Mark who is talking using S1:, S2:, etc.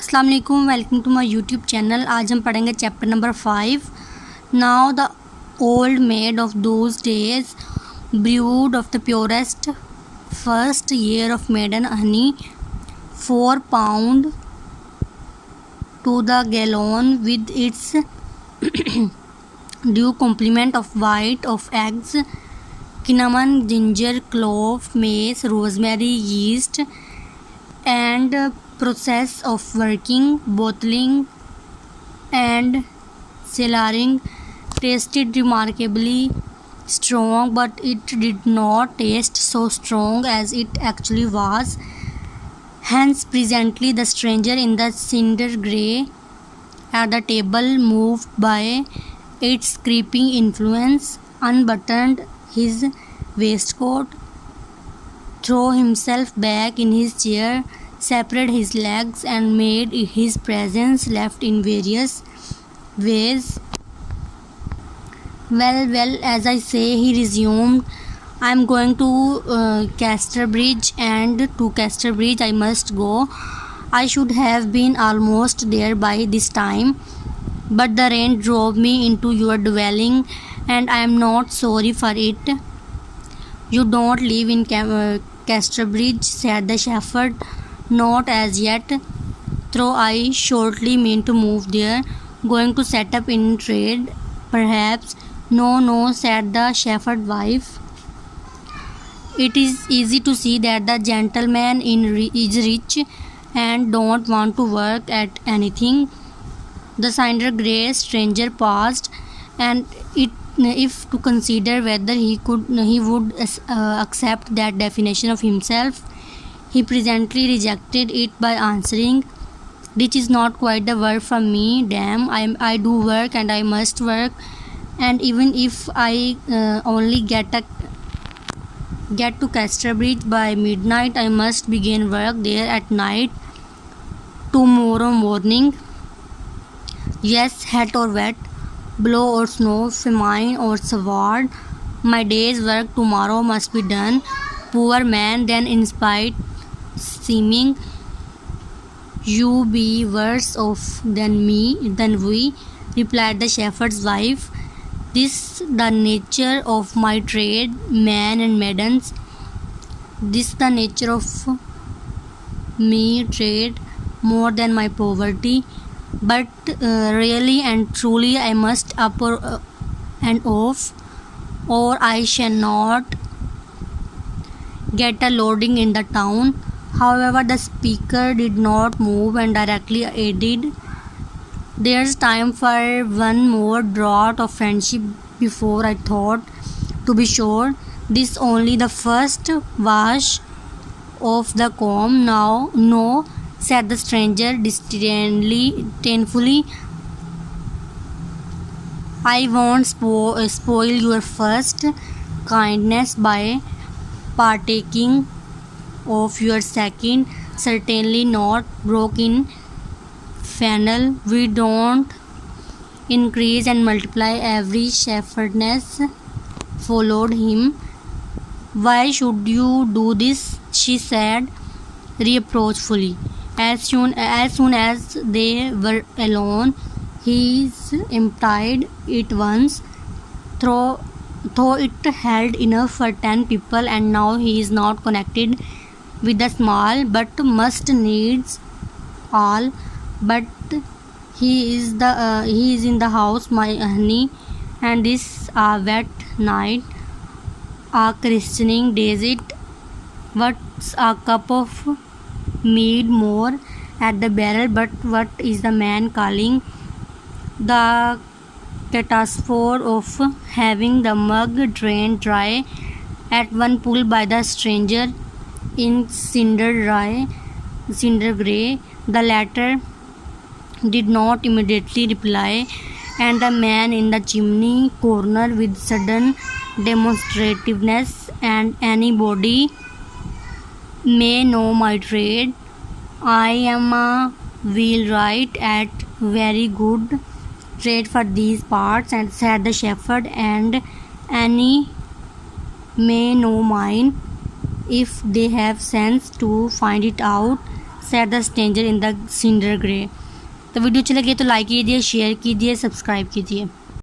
S1: अस्सलाम वालेकुम, welcome to my YouTube channel. आज हम पढ़ेंगे chapter number 5। Now the old maid of those days brewed of the purest first year of maiden honey 4 pound to the gallon with its due complement of white of eggs, cinnamon, ginger, clove, mace, rosemary, yeast, and process of working, bottling, and cellaring tasted remarkably strong, but it did not taste so strong as it actually was. Hence, presently, the stranger in the cinder grey at the table, moved by its creeping influence, unbuttoned his waistcoat, threw himself back in his chair, separated his legs, and made his presence left in various ways. Well, as I say, he resumed, I am going to Casterbridge, and to Casterbridge I must go. I should have been almost there by this time, but the rain drove me into your dwelling, and I am not sorry for it. You don't live in Casterbridge, said the shepherd. Not as yet, though I shortly mean to move there. Going to set up in trade, perhaps. No, said the shepherd's wife. It is easy to see that the gentleman is rich and don't want to work at anything. The cinder grey stranger paused, and if to consider whether he would accept that definition of himself. He presently rejected it by answering, "This is not quite the word for me, damn. I do work, and I must work, and even if I only get to Casterbridge by midnight, I must begin work there at night tomorrow morning. Yes, hot or wet, blow or snow, famine or sword, my day's work tomorrow must be done." Poor man, then, in spite seeming, "You be worse off than we," replied the shepherd's wife. "This the nature of my trade, men and maidens. This the nature of me trade, more than my poverty. But really and truly I must up and off, or I shall not get a loading in the town." However, the speaker did not move and directly added, "There's time for one more draught of friendship before I thought, to be sure. This only the first wash of the comb. Now, no," said the stranger disdainfully, "I won't spoil your first kindness by partaking of your second. Certainly not," broke in Fennel. "We don't increase and multiply every shepherdess," followed him. "Why should you do this?" she said reproachfully. As soon as they were alone, he emptied it once, though it held enough for 10 people, and now he is not connected with the small, but must needs all. But he is in the house, my honey, and this a wet night, a christening days it. What's a cup of mead more at the barrel? But what is the man calling? The catastrophe of having the mug drained dry at one pull by the stranger in cinder grey. The latter did not immediately reply, and the man in the chimney corner, with sudden demonstrativeness, "And anybody may know my trade. I am a wheelwright at very good trade for these parts," and said the shepherd, "and any may know mine, if they have sense to find it out," said the stranger in the cinder grey. तो video अच्छी लगी तो like कीजिए, share कीजिए, subscribe कीजिए।